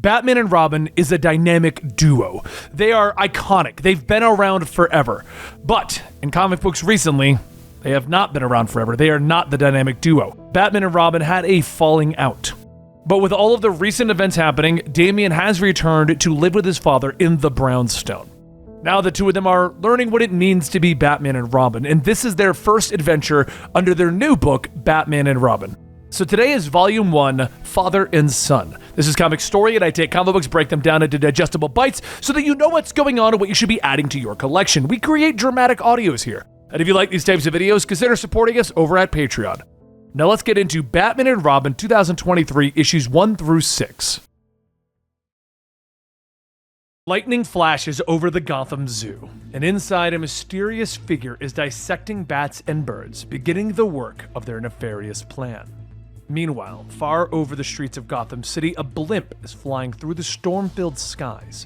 Batman and Robin is a dynamic duo. They are iconic. They've been around forever. But in comic books recently, they have not been around forever. They are not the dynamic duo. Batman and Robin had a falling out. But with all of the recent events happening, Damian has returned to live with his father in the Brownstone. Now the two of them are learning what it means to be Batman and Robin, and this is their first adventure under their new book, Batman and Robin. So today is Volume 1, Father and Son. This is Comicstorian. I take comic books, break them down into digestible bites so that you know what's going on and what you should be adding to your collection. We create dramatic audios here. And if you like these types of videos, consider supporting us over at Patreon. Now let's get into Batman and Robin 2023, issues 1 through 6. Lightning flashes over the Gotham Zoo, and inside a mysterious figure is dissecting bats and birds, beginning the work of their nefarious plan. Meanwhile, far over the streets of Gotham City, a blimp is flying through the storm-filled skies.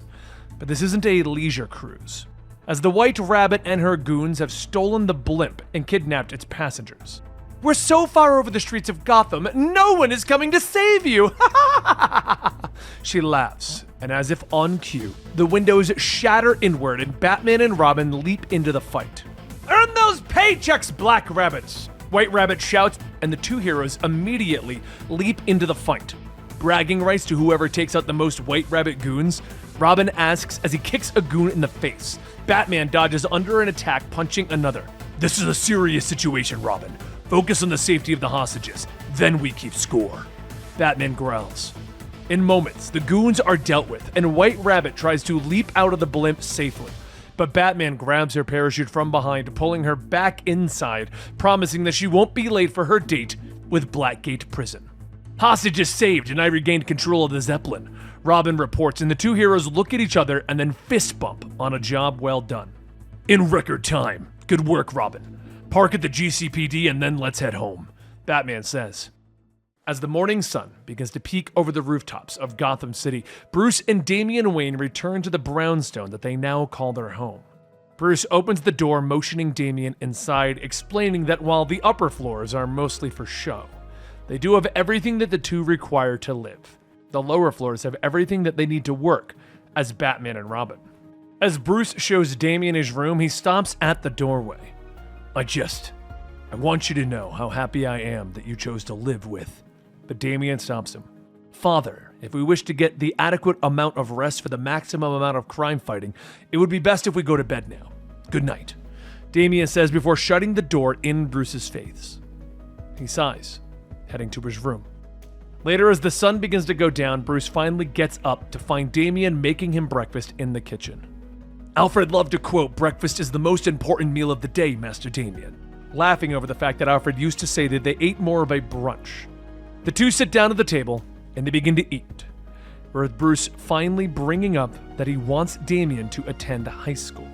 But this isn't a leisure cruise, as the White Rabbit and her goons have stolen the blimp and kidnapped its passengers. We're so far over the streets of Gotham, no one is coming to save you! She laughs, and as if on cue, the windows shatter inward and Batman and Robin leap into the fight. Earn those paychecks, Black Rabbits! White Rabbit shouts, and the two heroes immediately leap into the fight. Bragging rights to whoever takes out the most White Rabbit goons, Robin asks as he kicks a goon in the face. Batman dodges under an attack, punching another. This is a serious situation, Robin. Focus on the safety of the hostages, then we keep score. Batman growls. In moments, the goons are dealt with, and White Rabbit tries to leap out of the blimp safely. But Batman grabs her parachute from behind, pulling her back inside, promising that she won't be late for her date with Blackgate prison. Hostages saved, and I regained control of the Zeppelin, Robin reports, and the two heroes look at each other and then fist bump on a job well done. In record time. Good work, Robin. Park at the GCPD and then let's head home, Batman says. As the morning sun begins to peek over the rooftops of Gotham City, Bruce and Damian Wayne return to the brownstone that they now call their home. Bruce opens the door, motioning Damian inside, explaining that while the upper floors are mostly for show, they do have everything that the two require to live. The lower floors have everything that they need to work as Batman and Robin. As Bruce shows Damian his room, he stops at the doorway. I want you to know how happy I am that you chose to live with. But Damian stops him. Father, if we wish to get the adequate amount of rest for the maximum amount of crime fighting, it would be best if we go to bed now. Good night, Damian says before shutting the door in Bruce's face. He sighs, heading to his room. Later, as the sun begins to go down, Bruce finally gets up to find Damian making him breakfast in the kitchen. Alfred loved to quote, "Breakfast is the most important meal of the day, Master Damian," laughing over the fact that Alfred used to say that they ate more of a brunch. The two sit down at the table, and they begin to eat, with Bruce finally bringing up that he wants Damian to attend high school.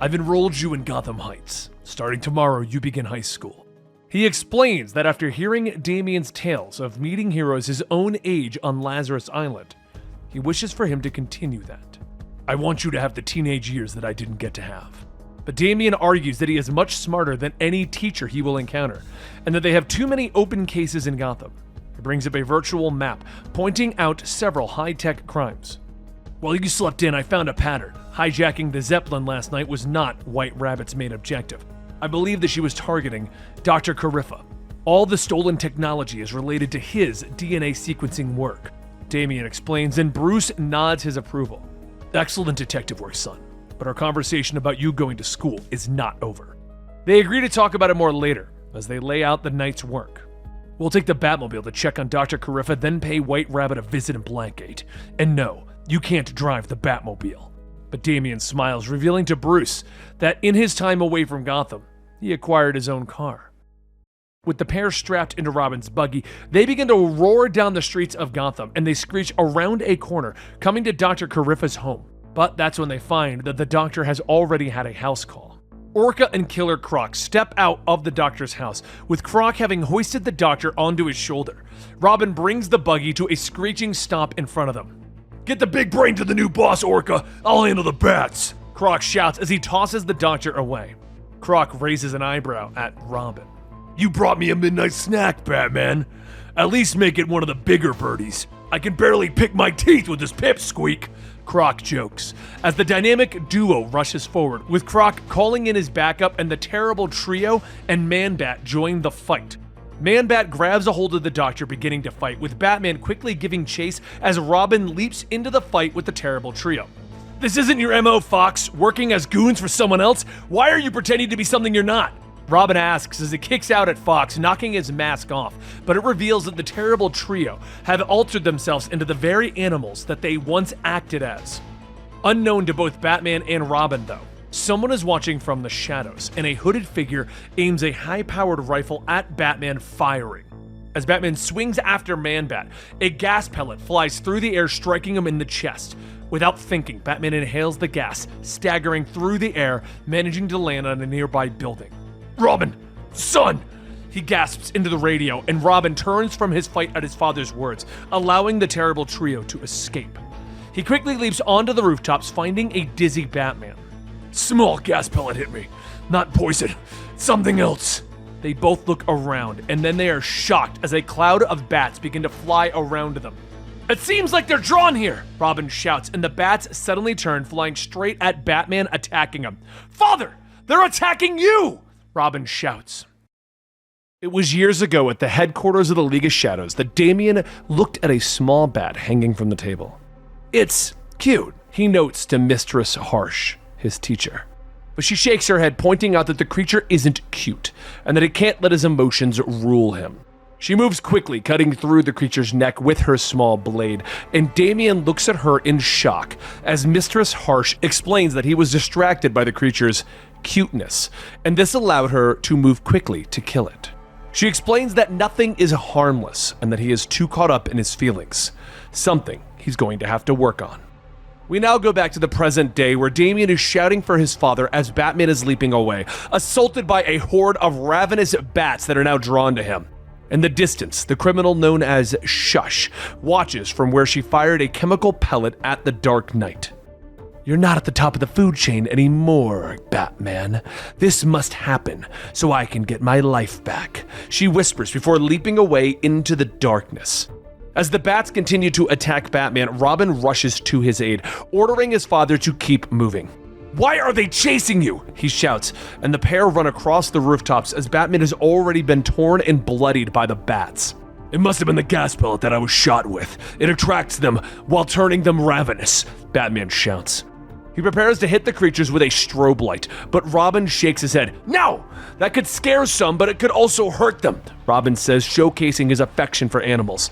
I've enrolled you in Gotham Heights. Starting tomorrow, you begin high school. He explains that after hearing Damian's tales of meeting heroes his own age on Lazarus Island, he wishes for him to continue that. I want you to have the teenage years that I didn't get to have. But Damian argues that he is much smarter than any teacher he will encounter, and that they have too many open cases in Gotham. He brings up a virtual map, pointing out several high-tech crimes. While you slept in, I found a pattern. Hijacking the Zeppelin last night was not White Rabbit's main objective. I believe that she was targeting Dr. Cariffa. All the stolen technology is related to his DNA sequencing work, Damian explains, and Bruce nods his approval. Excellent detective work, son. But our conversation about you going to school is not over. They agree to talk about it more later, as they lay out the night's work. We'll take the Batmobile to check on Dr. Cariffa, then pay White Rabbit a visit in Blackgate. And no, you can't drive the Batmobile. But Damian smiles, revealing to Bruce that in his time away from Gotham, he acquired his own car. With the pair strapped into Robin's buggy, they begin to roar down the streets of Gotham, and they screech around a corner, coming to Dr. Cariffa's home. But that's when they find that the doctor has already had a house call. Orca and Killer Croc step out of the doctor's house, with Croc having hoisted the doctor onto his shoulder. Robin brings the buggy to a screeching stop in front of them. Get the big brain to the new boss, Orca! I'll handle the bats! Croc shouts as he tosses the doctor away. Croc raises an eyebrow at Robin. You brought me a midnight snack, Batman. At least make it one of the bigger birdies. I can barely pick my teeth with this pipsqueak, Croc jokes, as the dynamic duo rushes forward, with Croc calling in his backup and the terrible trio and Man-Bat join the fight. Man-Bat grabs a hold of the Doctor, beginning to fight, with Batman quickly giving chase as Robin leaps into the fight with the terrible trio. This isn't your MO, Fox, working as goons for someone else? Why are you pretending to be something you're not? Robin asks as he kicks out at Fox, knocking his mask off, but it reveals that the terrible trio have altered themselves into the very animals that they once acted as. Unknown to both Batman and Robin, though, someone is watching from the shadows, and a hooded figure aims a high-powered rifle at Batman, firing. As Batman swings after Man-Bat, a gas pellet flies through the air, striking him in the chest. Without thinking, Batman inhales the gas, staggering through the air, managing to land on a nearby building. Robin, son! He gasps into the radio, and Robin turns from his fight at his father's words, allowing the terrible trio to escape. He quickly leaps onto the rooftops, finding a dizzy Batman. Small gas pellet hit me. Not poison. Something else. They both look around, and then they are shocked as a cloud of bats begin to fly around them. It seems like they're drawn here, Robin shouts, and the bats suddenly turn, flying straight at Batman, attacking him. Father, they're attacking you! Robin shouts. It was years ago at the headquarters of the League of Shadows that Damian looked at a small bat hanging from the table. It's cute, he notes to Mistress Harsh, his teacher. But she shakes her head, pointing out that the creature isn't cute, and that it can't let his emotions rule him. She moves quickly, cutting through the creature's neck with her small blade, and Damian looks at her in shock as Mistress Harsh explains that he was distracted by the creature's cuteness, and this allowed her to move quickly to kill it. She explains that nothing is harmless and that he is too caught up in his feelings, something he's going to have to work on. We now go back to the present day where Damian is shouting for his father as Batman is leaping away, assaulted by a horde of ravenous bats that are now drawn to him. In the distance, the criminal known as Shush watches from where she fired a chemical pellet at the Dark Knight. You're not at the top of the food chain anymore, Batman. This must happen so I can get my life back, she whispers before leaping away into the darkness. As the bats continue to attack Batman, Robin rushes to his aid, ordering his father to keep moving. Why are they chasing you? He shouts, and the pair run across the rooftops as Batman has already been torn and bloodied by the bats. It must have been the gas pellet that I was shot with. It attracts them while turning them ravenous, Batman shouts. He prepares to hit the creatures with a strobe light, but Robin shakes his head. No! That could scare some, but it could also hurt them, Robin says, showcasing his affection for animals.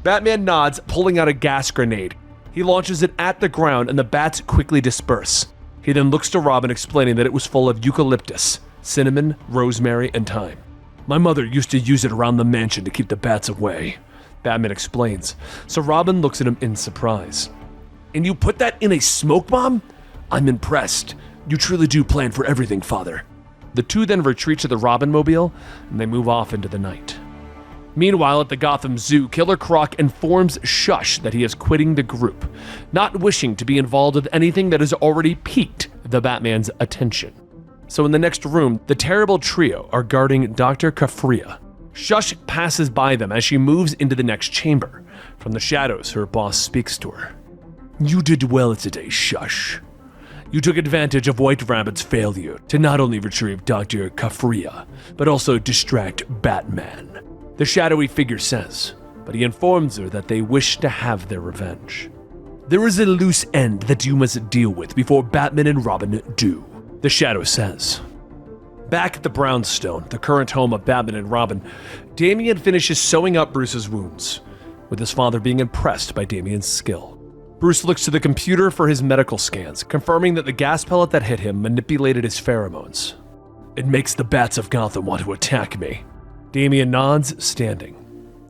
Batman nods, pulling out a gas grenade. He launches it at the ground, and the bats quickly disperse. He then looks to Robin, explaining that it was full of eucalyptus, cinnamon, rosemary, and thyme. My mother used to use it around the mansion to keep the bats away, Batman explains, so Robin looks at him in surprise. And you put that in a smoke bomb? I'm impressed. You truly do plan for everything, Father. The two then retreat to the Robin-mobile, and they move off into the night. Meanwhile, at the Gotham Zoo, Killer Croc informs Shush that he is quitting the group, not wishing to be involved with anything that has already piqued the Batman's attention. So in the next room, the terrible trio are guarding Dr. Kafria. Shush passes by them as she moves into the next chamber. From the shadows, her boss speaks to her. You did well today, Shush. You took advantage of White Rabbit's failure to not only retrieve Dr. Kafria, but also distract Batman, the shadowy figure says, but he informs her that they wish to have their revenge. There is a loose end that you must deal with before Batman and Robin do, the shadow says. Back at the brownstone, the current home of Batman and Robin, Damian finishes sewing up Bruce's wounds, with his father being impressed by Damian's skill. Bruce looks to the computer for his medical scans, confirming that the gas pellet that hit him manipulated his pheromones. It makes the bats of Gotham want to attack me. Damian nods, standing.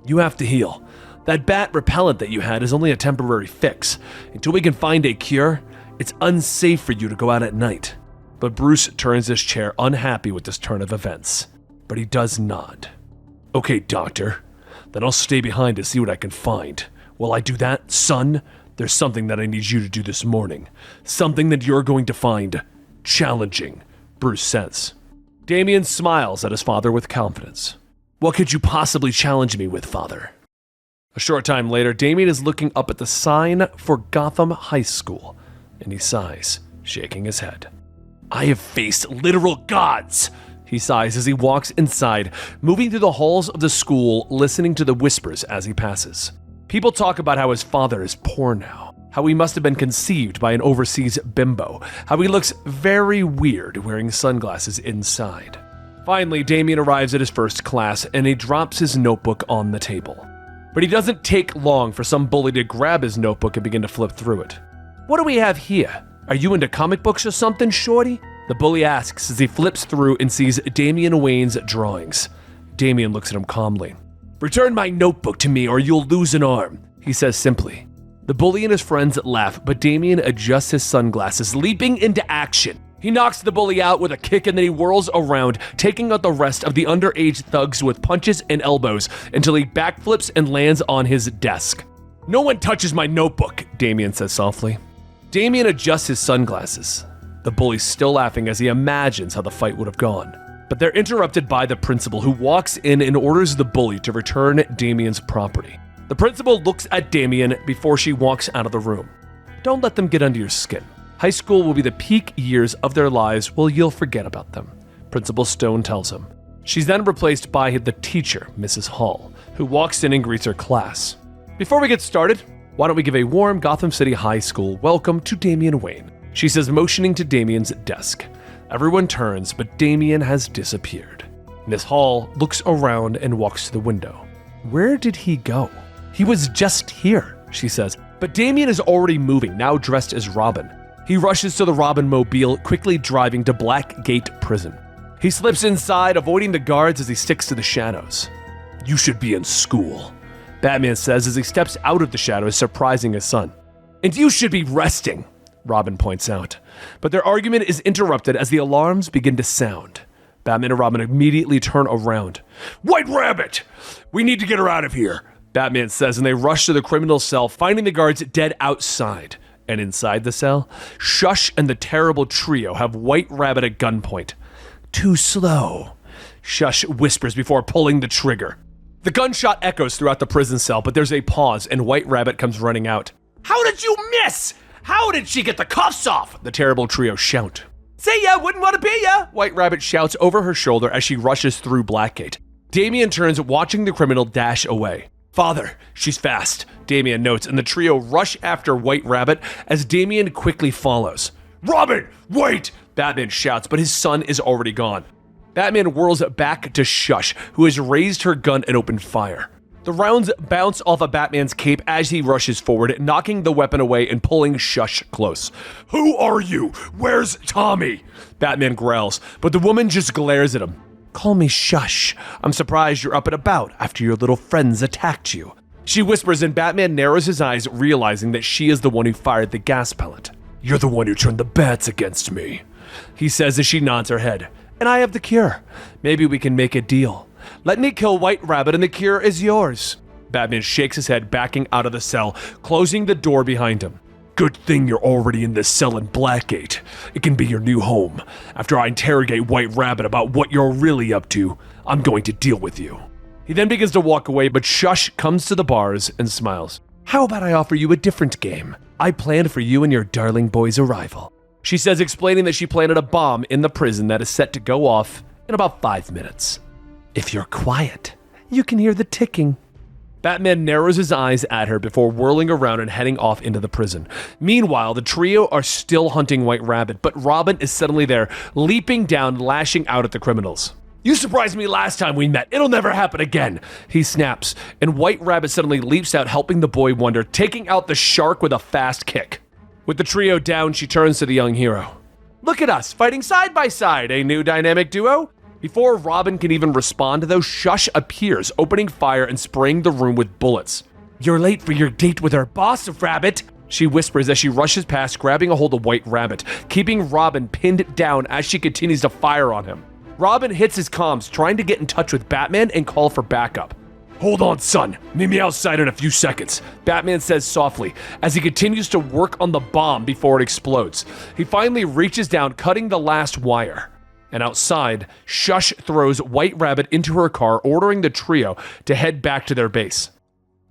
You have to heal. That bat repellent that you had is only a temporary fix. Until we can find a cure, it's unsafe for you to go out at night. But Bruce turns his chair, unhappy with this turn of events. But he does nod. Okay, Doctor. Then I'll stay behind to see what I can find. While I do that, son, there's something that I need you to do this morning. Something that you're going to find challenging, Bruce says. Damian smiles at his father with confidence. What could you possibly challenge me with, Father? A short time later, Damian is looking up at the sign for Gotham High School, and he sighs, shaking his head. I have faced literal gods, he sighs as he walks inside, moving through the halls of the school, listening to the whispers as he passes. People talk about how his father is poor now, how he must have been conceived by an overseas bimbo, how he looks very weird wearing sunglasses inside. Finally, Damian arrives at his first class and he drops his notebook on the table. But he doesn't take long for some bully to grab his notebook and begin to flip through it. What do we have here? Are you into comic books or something, shorty? The bully asks as he flips through and sees Damian Wayne's drawings. Damian looks at him calmly. Return my notebook to me or you'll lose an arm, he says simply. The bully and his friends laugh, but Damian adjusts his sunglasses, leaping into action. He knocks the bully out with a kick and then he whirls around, taking out the rest of the underage thugs with punches and elbows until he backflips and lands on his desk. No one touches my notebook, Damian says softly. Damian adjusts his sunglasses. The bully's still laughing as he imagines how the fight would have gone. But they're interrupted by the principal, who walks in and orders the bully to return Damian's property. The principal looks at Damian before she walks out of the room. Don't let them get under your skin. High school will be the peak years of their lives while you'll forget about them, Principal Stone tells him. She's then replaced by the teacher, Mrs. Hall, who walks in and greets her class. Before we get started, why don't we give a warm Gotham City High School welcome to Damian Wayne, she says, motioning to Damian's desk. Everyone turns, but Damian has disappeared. Miss Hall looks around and walks to the window. Where did he go? He was just here, she says, but Damian is already moving, now dressed as Robin. He rushes to the Robin mobile, quickly driving to Blackgate prison. He slips inside, avoiding the guards as he sticks to the shadows. You should be in school, Batman says as he steps out of the shadows, surprising his son. And you should be resting, Robin points out. But their argument is interrupted as the alarms begin to sound. Batman and Robin immediately turn around. White Rabbit! We need to get her out of here, Batman says, and they rush to the criminal cell, finding the guards dead outside. And inside the cell, Shush and the terrible trio have White Rabbit at gunpoint. Too slow, Shush whispers before pulling the trigger. The gunshot echoes throughout the prison cell, but there's a pause and White Rabbit comes running out. How did you miss? How did she get the cuffs off? The terrible trio shout. See ya, wouldn't want to be ya, White Rabbit shouts over her shoulder as she rushes through Blackgate. Damian turns, watching the criminal dash away. Father, she's fast, Damian notes, and the trio rush after White Rabbit as Damian quickly follows. Robin, wait! Batman shouts, but his son is already gone. Batman whirls back to Shush, who has raised her gun and opened fire. The rounds bounce off of Batman's cape as he rushes forward, knocking the weapon away and pulling Shush close. Who are you? Where's Tommy? Batman growls, but the woman just glares at him. Call me Shush. I'm surprised you're up and about after your little friends attacked you. She whispers and Batman narrows his eyes, realizing that she is the one who fired the gas pellet. You're the one who turned the bats against me, he says as she nods her head. And I have the cure. Maybe we can make a deal. Let me kill White Rabbit and the cure is yours. Batman shakes his head, backing out of the cell, closing the door behind him. Good thing you're already in this cell in Blackgate. It can be your new home. After I interrogate White Rabbit about what you're really up to, I'm going to deal with you. He then begins to walk away, but Shush comes to the bars and smiles. How about I offer you a different game? I planned for you and your darling boy's arrival, she says, explaining that she planted a bomb in the prison that is set to go off in about 5 minutes. If you're quiet, you can hear the ticking. Batman narrows his eyes at her before whirling around and heading off into the prison. Meanwhile, the trio are still hunting White Rabbit, but Robin is suddenly there, leaping down, lashing out at the criminals. You surprised me last time we met. It'll never happen again, he snaps, and White Rabbit suddenly leaps out, helping the boy wonder, taking out the shark with a fast kick. With the trio down, she turns to the young hero. Look at us, fighting side by side, a new dynamic duo? Before Robin can even respond, though, Shush appears, opening fire and spraying the room with bullets. You're late for your date with our boss, Rabbit, she whispers as she rushes past, grabbing a hold of White Rabbit, keeping Robin pinned down as she continues to fire on him. Robin hits his comms, trying to get in touch with Batman and call for backup. Hold on, son. Meet me outside in a few seconds, Batman says softly as he continues to work on the bomb before it explodes. He finally reaches down, cutting the last wire. And outside, Shush throws White Rabbit into her car, ordering the trio to head back to their base.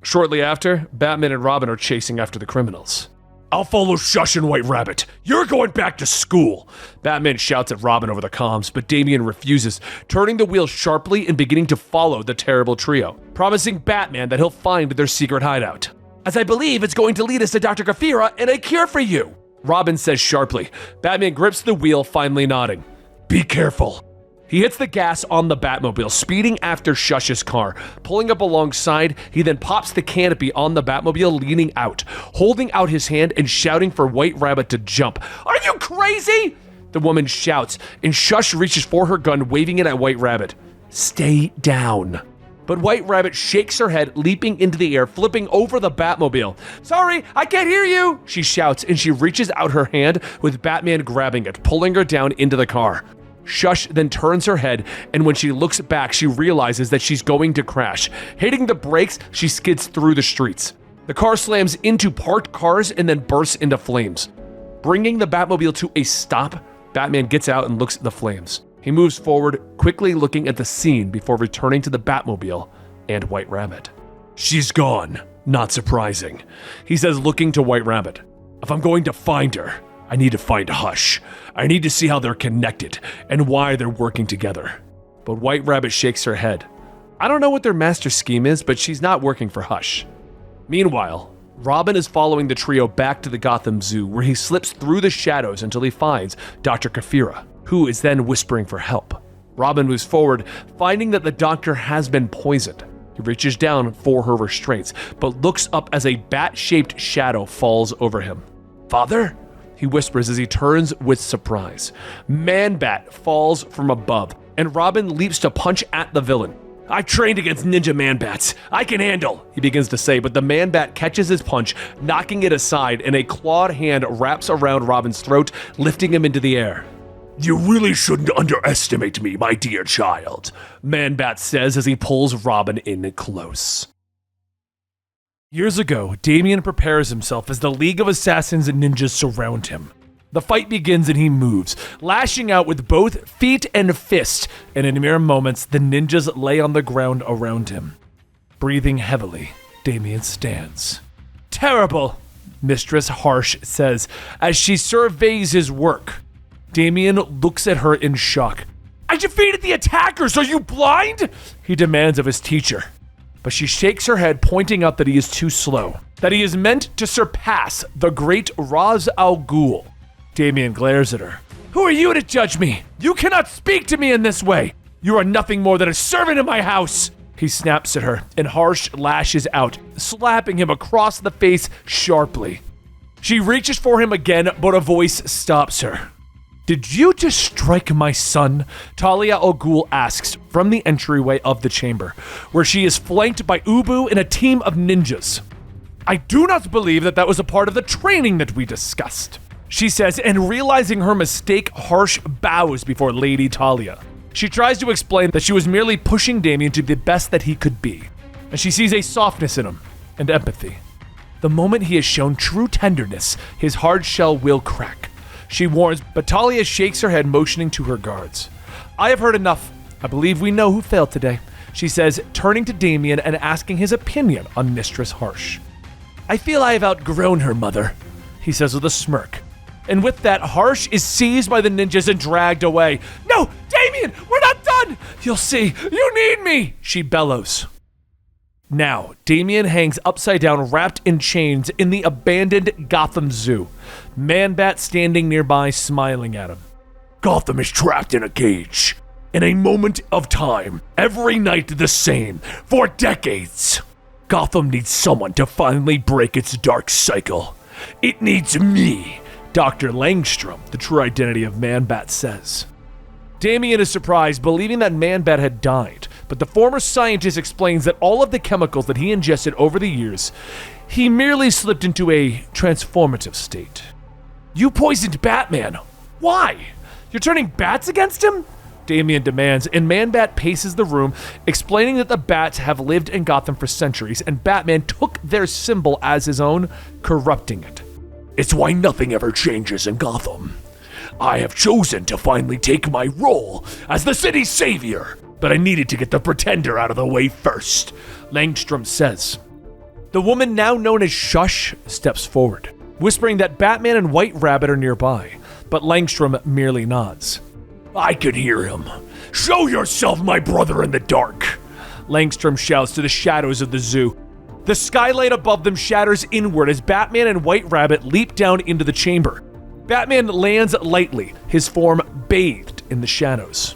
Shortly after, Batman and Robin are chasing after the criminals. I'll follow Shush and White Rabbit. You're going back to school. Batman shouts at Robin over the comms, but Damian refuses, turning the wheel sharply and beginning to follow the terrible trio, promising Batman that he'll find their secret hideout. As I believe it's going to lead us to Dr. Gafira and a cure for you, Robin says sharply. Batman grips the wheel, finally nodding. Be careful. He hits the gas on the Batmobile, speeding after Shush's car. Pulling up alongside, he then pops the canopy on the Batmobile, leaning out, holding out his hand and shouting for White Rabbit to jump. Are you crazy? The woman shouts, and Shush reaches for her gun, waving it at White Rabbit. Stay down. But White Rabbit shakes her head, leaping into the air, flipping over the Batmobile. Sorry, I can't hear you, she shouts, and she reaches out her hand with Batman grabbing it, pulling her down into the car. Shush then turns her head, and when she looks back, she realizes that she's going to crash. Hitting the brakes, she skids through the streets. The car slams into parked cars and then bursts into flames. Bringing the Batmobile to a stop, Batman gets out and looks at the flames. He moves forward, quickly looking at the scene before returning to the Batmobile and White Rabbit. She's gone. Not surprising. He says, looking to White Rabbit. If I'm going to find her, I need to find Hush. I need to see how they're connected and why they're working together. But White Rabbit shakes her head. I don't know what their master scheme is, but she's not working for Hush. Meanwhile, Robin is following the trio back to the Gotham Zoo, where he slips through the shadows until he finds Dr. Gafira, who is then whispering for help. Robin moves forward, finding that the doctor has been poisoned. He reaches down for her restraints, but looks up as a bat-shaped shadow falls over him. Father? He whispers as he turns with surprise. Man-Bat falls from above, and Robin leaps to punch at the villain. I trained against ninja Man-Bats. I can handle, he begins to say, but the Man-Bat catches his punch, knocking it aside, and a clawed hand wraps around Robin's throat, lifting him into the air. You really shouldn't underestimate me, my dear child, Man-Bat says as he pulls Robin in close. Years ago, Damian prepares himself as the League of Assassins and Ninjas surround him. The fight begins and he moves, lashing out with both feet and fists, and in mere moments, the ninjas lay on the ground around him. Breathing heavily, Damian stands. Terrible, Mistress Harsh says as she surveys his work. Damian looks at her in shock. I defeated the attackers, are you blind? He demands of his teacher. But she shakes her head, pointing out that he is too slow, that he is meant to surpass the great Ra's al Ghul. Damian glares at her. Who are you to judge me? You cannot speak to me in this way. You are nothing more than a servant in my house. He snaps at her, and Harsh lashes out, slapping him across the face sharply. She reaches for him again, but a voice stops her. Did you just strike my son? Talia al Ghul asks from the entryway of the chamber, where she is flanked by Ubu and a team of ninjas. I do not believe that was a part of the training that we discussed, she says, and realizing her mistake, Harsh bows before Lady Talia. She tries to explain that she was merely pushing Damian to be the best that he could be, and she sees a softness in him and empathy. The moment he has shown true tenderness, his hard shell will crack. She warns, but Talia shakes her head, motioning to her guards. I have heard enough. I believe we know who failed today, she says, turning to Damian and asking his opinion on Mistress Harsh. I feel I have outgrown her, mother, he says with a smirk. And with that, Harsh is seized by the ninjas and dragged away. No, Damian, we're not done! You'll see, you need me, she bellows. Now, Damian hangs upside down, wrapped in chains in the abandoned Gotham Zoo. Man-Bat standing nearby, smiling at him. Gotham is trapped in a cage. In a moment of time, every night the same, for decades. Gotham needs someone to finally break its dark cycle. It needs me, Dr. Langstrom, the true identity of Man-Bat says. Damian is surprised, believing that Man-Bat had died, but the former scientist explains that all of the chemicals that he ingested over the years, he merely slipped into a transformative state. You poisoned Batman. Why? You're turning bats against him? Damian demands, and Man-Bat paces the room, explaining that the bats have lived in Gotham for centuries, and Batman took their symbol as his own, corrupting it. It's why nothing ever changes in Gotham. I have chosen to finally take my role as the city's savior, but I needed to get the Pretender out of the way first, Langstrom says. The woman now known as Shush steps forward, whispering that Batman and White Rabbit are nearby, but Langstrom merely nods. I could hear him. Show yourself, my brother, in the dark. Langstrom shouts to the shadows of the zoo. The skylight above them shatters inward as Batman and White Rabbit leap down into the chamber. Batman lands lightly, his form bathed in the shadows.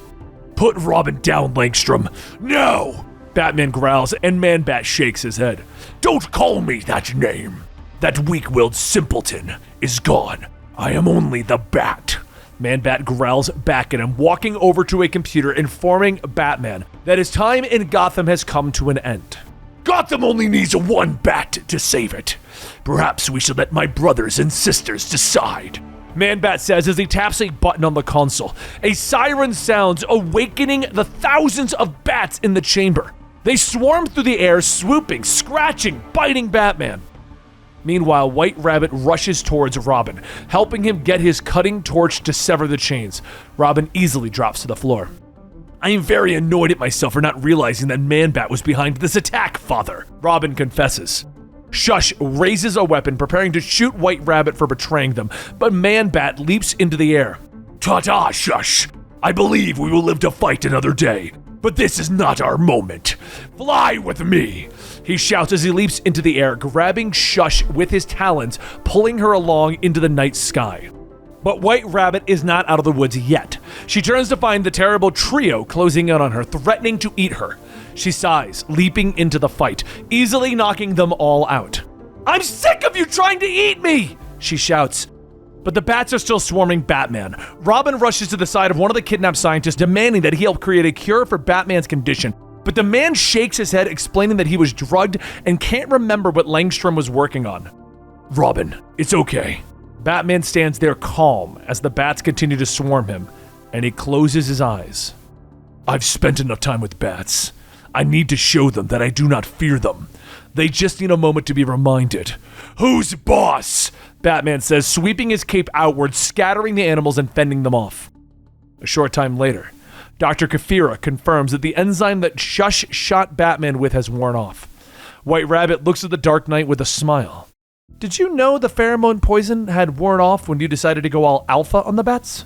Put Robin down, Langstrom. No! Batman growls, and Man-Bat shakes his head. Don't call me that name. That weak-willed simpleton is gone. I am only the Bat. Man-Bat growls back at him, walking over to a computer, informing Batman that his time in Gotham has come to an end. Gotham only needs one Bat to save it. Perhaps we should let my brothers and sisters decide. Man-Bat says as he taps a button on the console. A siren sounds, awakening the thousands of bats in the chamber. They swarm through the air, swooping, scratching, biting Batman. Meanwhile, White Rabbit rushes towards Robin, helping him get his cutting torch to sever the chains. Robin easily drops to the floor. I am very annoyed at myself for not realizing that Man-Bat was behind this attack, Father. Robin confesses. Shush raises a weapon, preparing to shoot White Rabbit for betraying them, but Man-Bat leaps into the air. Ta-ta, Shush! I believe we will live to fight another day, but this is not our moment. Fly with me! He shouts as he leaps into the air, grabbing Shush with his talons, pulling her along into the night sky. But White Rabbit is not out of the woods yet. She turns to find the terrible trio closing in on her, threatening to eat her. She sighs, leaping into the fight, easily knocking them all out. I'm sick of you trying to eat me, she shouts. But the bats are still swarming Batman. Robin rushes to the side of one of the kidnapped scientists, demanding that he help create a cure for Batman's condition. But the man shakes his head, explaining that he was drugged and can't remember what Langstrom was working on. Robin, it's okay. Batman stands there calm as the bats continue to swarm him, and he closes his eyes. I've spent enough time with bats. I need to show them that I do not fear them. They just need a moment to be reminded. Who's boss? Batman says, sweeping his cape outward, scattering the animals and fending them off. A short time later, Dr. Kafira confirms that the enzyme that Shush shot Batman with has worn off. White Rabbit looks at the Dark Knight with a smile. Did you know the pheromone poison had worn off when you decided to go all alpha on the bats?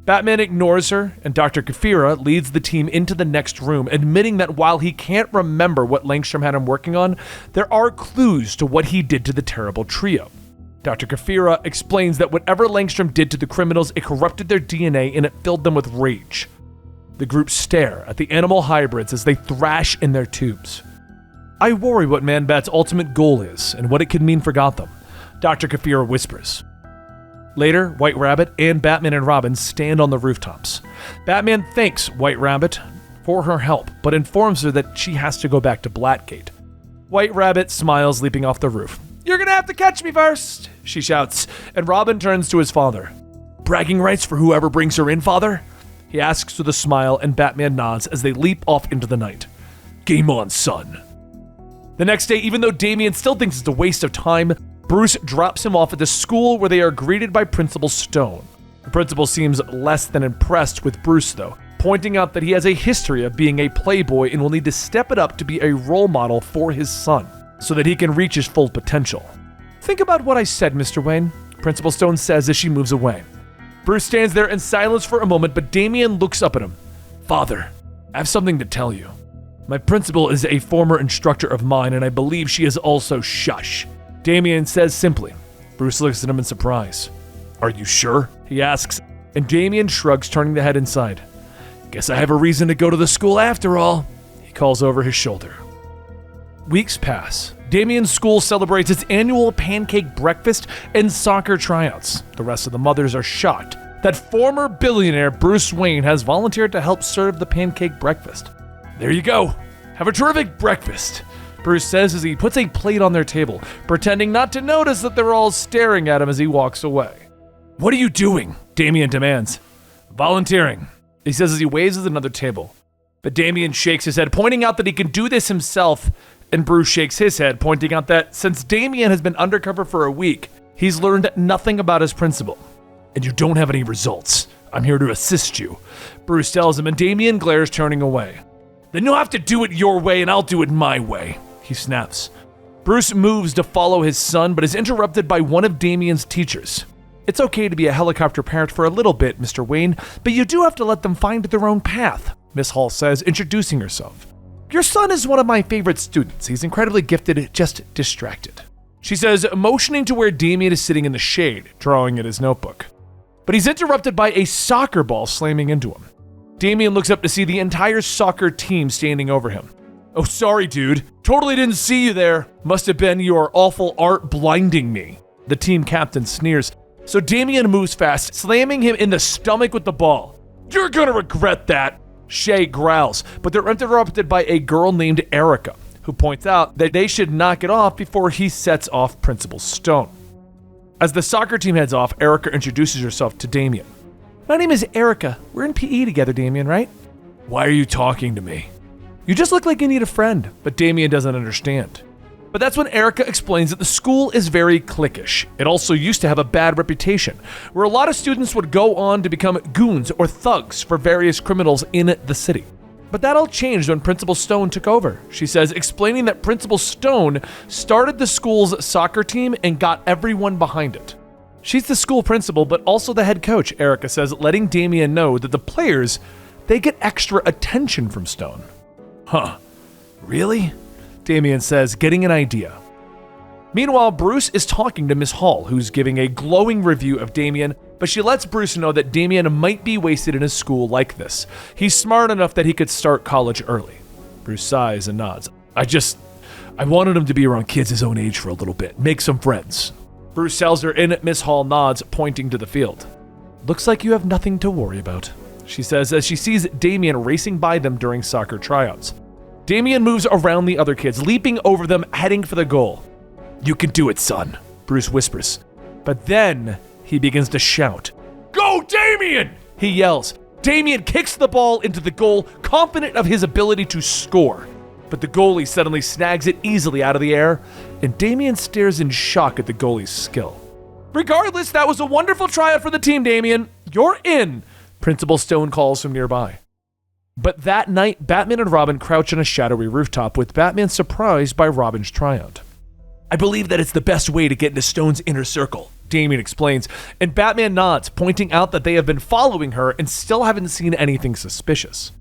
Batman ignores her, and Dr. Kafira leads the team into the next room, admitting that while he can't remember what Langstrom had him working on, there are clues to what he did to the terrible trio. Dr. Kafira explains that whatever Langstrom did to the criminals, it corrupted their DNA and it filled them with rage. The group stare at the animal hybrids as they thrash in their tubes. I worry what Man-Bat's ultimate goal is and what it could mean for Gotham, Dr. Kafira whispers. Later, White Rabbit and Batman and Robin stand on the rooftops. Batman thanks White Rabbit for her help, but informs her that she has to go back to Blackgate. White Rabbit smiles, leaping off the roof. You're gonna have to catch me first, she shouts, and Robin turns to his father. Bragging rights for whoever brings her in, Father? He asks with a smile, and Batman nods as they leap off into the night. Game on, son. The next day, even though Damian still thinks it's a waste of time, Bruce drops him off at the school where they are greeted by Principal Stone. The principal seems less than impressed with Bruce, though, pointing out that he has a history of being a playboy and will need to step it up to be a role model for his son, so that he can reach his full potential. Think about what I said, Mr. Wayne, Principal Stone says as she moves away. Bruce stands there in silence for a moment, but Damian looks up at him. Father, I have something to tell you. My principal is a former instructor of mine, and I believe she is also Shush. Damian says simply. Bruce looks at him in surprise. Are you sure? He asks, and Damian shrugs, turning the head inside. Guess I have a reason to go to the school after all, he calls over his shoulder. Weeks pass. Damian's school celebrates its annual pancake breakfast and soccer tryouts. The rest of the mothers are shocked that former billionaire Bruce Wayne has volunteered to help serve the pancake breakfast. There you go. Have a terrific breakfast, Bruce says as he puts a plate on their table, pretending not to notice that they're all staring at him as he walks away. What are you doing? Damian demands. Volunteering, he says as he waves at another table. But Damian shakes his head, pointing out that he can do this himself, and Bruce shakes his head, pointing out that since Damian has been undercover for a week, he's learned nothing about his principal. And you don't have any results. I'm here to assist you, Bruce tells him, and Damian glares, turning away. Then you'll have to do it your way and I'll do it my way, he snaps. Bruce moves to follow his son, but is interrupted by one of Damian's teachers. It's okay to be a helicopter parent for a little bit, Mr. Wayne, but you do have to let them find their own path, Miss Hall says, introducing herself. Your son is one of my favorite students. He's incredibly gifted, just distracted. She says, motioning to where Damian is sitting in the shade, drawing at his notebook. But he's interrupted by a soccer ball slamming into him. Damian looks up to see the entire soccer team standing over him. Oh, sorry, dude. Totally didn't see you there. Must have been your awful art blinding me. The team captain sneers. So Damian moves fast, slamming him in the stomach with the ball. You're gonna regret that, Shay growls, but they're interrupted by a girl named Erica, who points out that they should knock it off before he sets off Principal Stone. As the soccer team heads off, Erica introduces herself to Damian. My name is Erica. We're in PE together, Damian, right? Why are you talking to me? You just look like you need a friend, but Damian doesn't understand. But that's when Erica explains that the school is very cliquish. It also used to have a bad reputation, where a lot of students would go on to become goons or thugs for various criminals in the city. But that all changed when Principal Stone took over, she says, explaining that Principal Stone started the school's soccer team and got everyone behind it. She's the school principal, but also the head coach, Erica says, letting Damian know that the players, they get extra attention from Stone. Huh, really? Damian says, getting an idea. Meanwhile, Bruce is talking to Miss Hall, who's giving a glowing review of Damian, but she lets Bruce know that Damian might be wasted in a school like this. He's smart enough that he could start college early. Bruce sighs and nods. I wanted him to be around kids his own age for a little bit, make some friends. Bruce tells her, and Miss Hall nods, pointing to the field. Looks like you have nothing to worry about, she says as she sees Damian racing by them during soccer tryouts. Damian moves around the other kids, leaping over them, heading for the goal. You can do it, son, Bruce whispers. But then he begins to shout. Go, Damian! He yells. Damian kicks the ball into the goal, confident of his ability to score. But the goalie suddenly snags it easily out of the air, and Damian stares in shock at the goalie's skill. Regardless, that was a wonderful tryout for the team, Damian. You're in, Principal Stone calls from nearby. But that night, Batman and Robin crouch on a shadowy rooftop, with Batman surprised by Robin's tryout. I believe that it's the best way to get into Stone's inner circle, Damian explains, and Batman nods, pointing out that they have been following her and still haven't seen anything suspicious.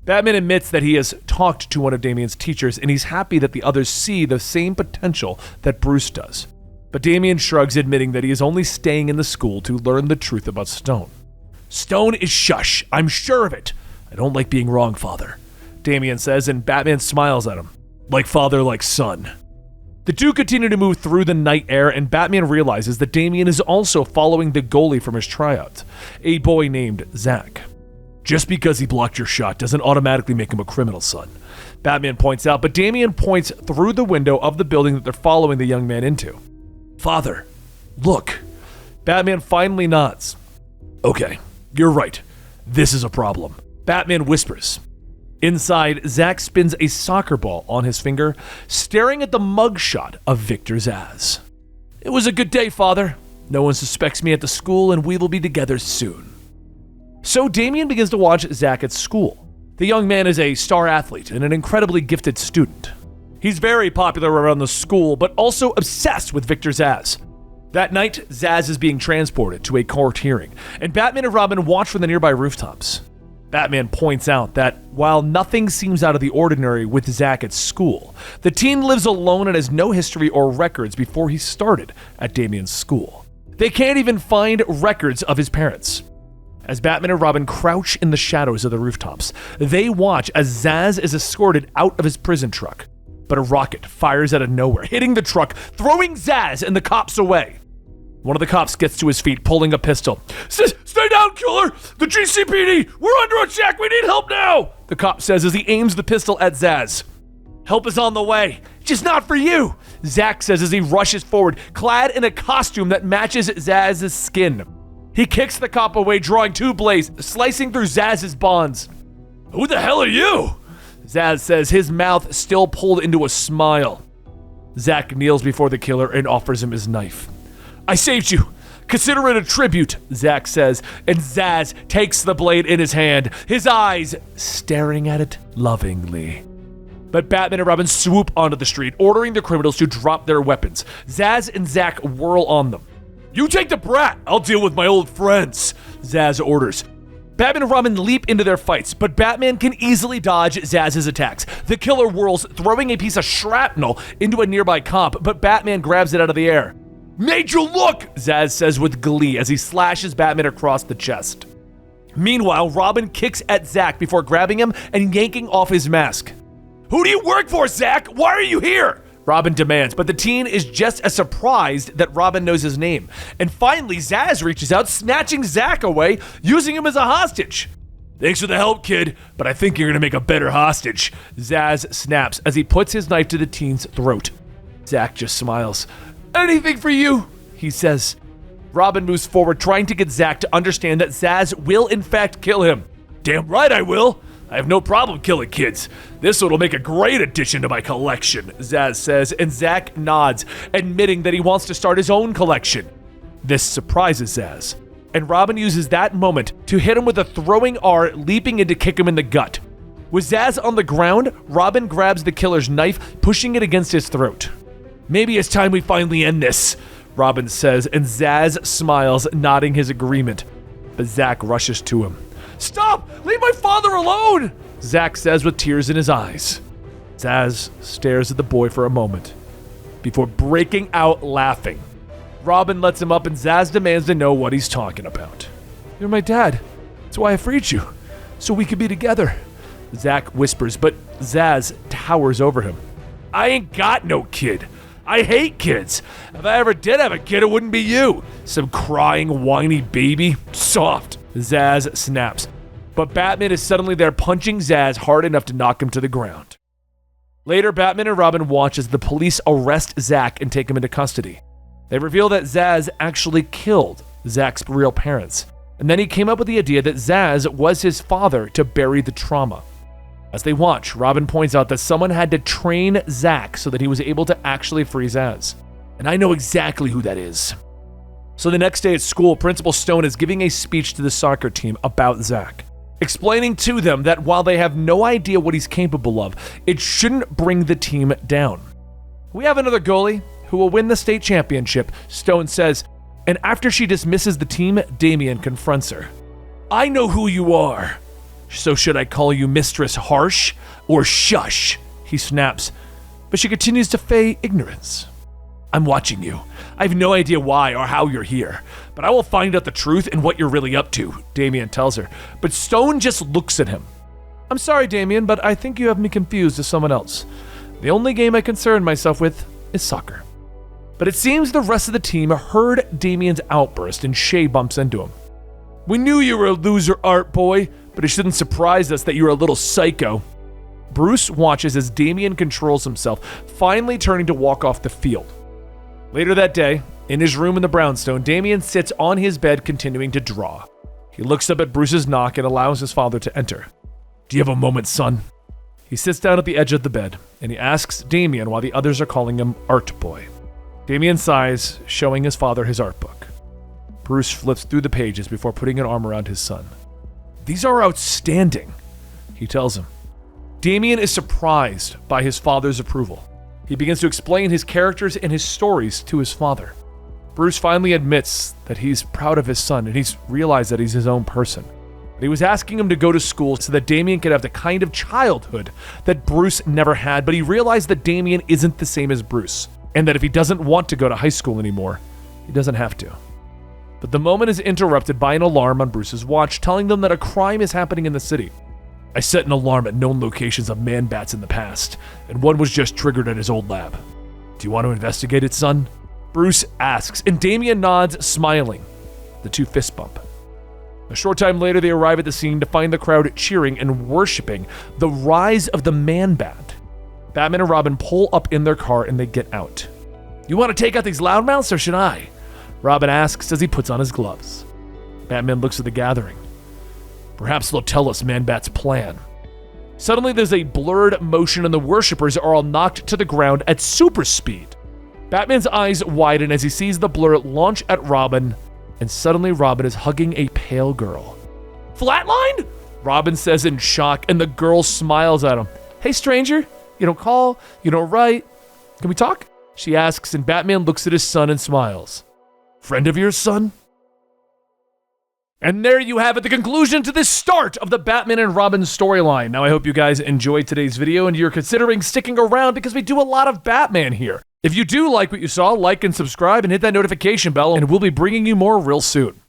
Batman admits that he has talked to one of Damian's teachers, and he's happy that the others see the same potential that Bruce does. But Damian shrugs, admitting that he is only staying in the school to learn the truth about Stone. Stone is Shush, I'm sure of it. I don't like being wrong, Father, Damian says, and Batman smiles at him. Like father, like son. The two continue to move through the night air, and Batman realizes that Damian is also following the goalie from his tryout, a boy named Zsasz. Just because he blocked your shot doesn't automatically make him a criminal, son, Batman points out, but Damian points through the window of the building that they're following the young man into. Father, look. Batman finally nods. Okay, you're right. This is a problem, Batman whispers. Inside, Zsasz spins a soccer ball on his finger, staring at the mugshot of Victor Zsasz. It was a good day, Father. No one suspects me at the school, and we will be together soon. So Damian begins to watch Zsasz at school. The young man is a star athlete and an incredibly gifted student. He's very popular around the school, but also obsessed with Victor Zsasz. That night, Zsasz is being transported to a court hearing, and Batman and Robin watch from the nearby rooftops. Batman points out that while nothing seems out of the ordinary with Zsasz at school, the teen lives alone and has no history or records before he started at Damian's school. They can't even find records of his parents. As Batman and Robin crouch in the shadows of the rooftops, they watch as Zsasz is escorted out of his prison truck. But a rocket fires out of nowhere, hitting the truck, throwing Zsasz and the cops away. One of the cops gets to his feet, pulling a pistol. Stay down, killer! The GCPD! We're under attack! We need help now! The cop says as he aims the pistol at Zsasz. Help is on the way. Just not for you, Zsasz says as he rushes forward, clad in a costume that matches Zsasz's skin. He kicks the cop away, drawing two blades, slicing through Zsasz's bonds. Who the hell are you? Zsasz says, his mouth still pulled into a smile. Zsasz kneels before the killer and offers him his knife. I saved you. Consider it a tribute, Zsasz says, and Zsasz takes the blade in his hand, his eyes staring at it lovingly. But Batman and Robin swoop onto the street, ordering the criminals to drop their weapons. Zsasz and Zach whirl on them. "You take the brat, I'll deal with my old friends," Zsasz orders. Batman and Robin leap into their fights, but Batman can easily dodge Zsasz's attacks. The killer whirls, throwing a piece of shrapnel into a nearby cop, but Batman grabs it out of the air. "Major, look!" Zsasz says with glee as he slashes Batman across the chest. Meanwhile, Robin kicks at Zach before grabbing him and yanking off his mask. "Who do you work for, Zach? Why are you here?" Robin demands, but the teen is just as surprised that Robin knows his name. And finally, Zsasz reaches out, snatching Zach away, using him as a hostage. "Thanks for the help, kid, but I think you're gonna make a better hostage," Zsasz snaps as he puts his knife to the teen's throat. Zach just smiles. "Anything for you," he says. Robin moves forward, trying to get Zach to understand that Zsasz will in fact kill him. "Damn right I will. I have no problem killing kids. This one will make a great addition to my collection," Zsasz says, and Zach nods, admitting that he wants to start his own collection. This surprises Zsasz, and Robin uses that moment to hit him with a throwing R, leaping in to kick him in the gut. With Zsasz on the ground, Robin grabs the killer's knife, pushing it against his throat. "Maybe it's time we finally end this," Robin says, and Zsasz smiles, nodding his agreement. But Zach rushes to him. "Stop! Leave my father alone!" Zach says with tears in his eyes. Zsasz stares at the boy for a moment before breaking out laughing. Robin lets him up and Zsasz demands to know what he's talking about. "You're my dad. That's why I freed you, so we could be together," Zach whispers, but Zsasz towers over him. "I ain't got no kid. I hate kids. If I ever did have a kid, it wouldn't be you. Some crying, whiny baby. Soft," Zsasz snaps. But Batman is suddenly there, punching Zsasz hard enough to knock him to the ground. Later, Batman and Robin watch as the police arrest Zach and take him into custody. They reveal that Zsasz actually killed Zach's real parents, and then he came up with the idea that Zsasz was his father to bury the trauma. As they watch, Robin points out that someone had to train Zach so that he was able to actually free Zsasz. And I know exactly who that is. So the next day at school, Principal Stone is giving a speech to the soccer team about Zach, explaining to them that while they have no idea what he's capable of, it shouldn't bring the team down. "We have another goalie who will win the state championship," Stone says, and after she dismisses the team, Damian confronts her. "I know who you are. So should I call you Mistress Harsh or Shush?" he snaps, but she continues to feign ignorance. "I'm watching you. I have no idea why or how you're here, but I will find out the truth and what you're really up to," Damian tells her, but Stone just looks at him. "I'm sorry, Damian, but I think you have me confused with someone else. The only game I concern myself with is soccer." But it seems the rest of the team heard Damian's outburst and Shay bumps into him. "We knew you were a loser, art boy, but it shouldn't surprise us that you're a little psycho." Bruce watches as Damian controls himself, finally turning to walk off the field. Later that day, in his room in the brownstone, Damian sits on his bed continuing to draw. He looks up at Bruce's knock and allows his father to enter. "Do you have a moment, son?" He sits down at the edge of the bed, and he asks Damian why the others are calling him Art Boy. Damian sighs, showing his father his art book. Bruce flips through the pages before putting an arm around his son. "These are outstanding," he tells him. Damian is surprised by his father's approval. He begins to explain his characters and his stories to his father. Bruce finally admits that he's proud of his son and he's realized that he's his own person. But he was asking him to go to school so that Damian could have the kind of childhood that Bruce never had, but he realized that Damian isn't the same as Bruce, and that if he doesn't want to go to high school anymore, he doesn't have to. But the moment is interrupted by an alarm on Bruce's watch, telling them that a crime is happening in the city. "I set an alarm at known locations of man-bats in the past, and one was just triggered at his old lab. Do you want to investigate it, son?" Bruce asks, and Damian nods, smiling. The two fist bump. A short time later, they arrive at the scene to find the crowd cheering and worshiping the rise of the man-bat. Batman and Robin pull up in their car and they get out. "You want to take out these loudmouths, or should I?" Robin asks as he puts on his gloves. Batman looks at the gathering. "Perhaps they'll tell us Man-Bat's plan." Suddenly, there's a blurred motion and the worshippers are all knocked to the ground at super speed. Batman's eyes widen as he sees the blur launch at Robin, and suddenly Robin is hugging a pale girl. "Flatline?" Robin says in shock, and the girl smiles at him. "Hey, stranger, You don't call, you don't write. Can we talk? She asks, and Batman looks at his son and smiles. Friend of yours, son? And there you have it, the conclusion to this start of the Batman and Robin storyline. Now, I hope you guys enjoyed today's video and you're considering sticking around because we do a lot of Batman here. If you do like what you saw, like and subscribe and hit that notification bell, and we'll be bringing you more real soon.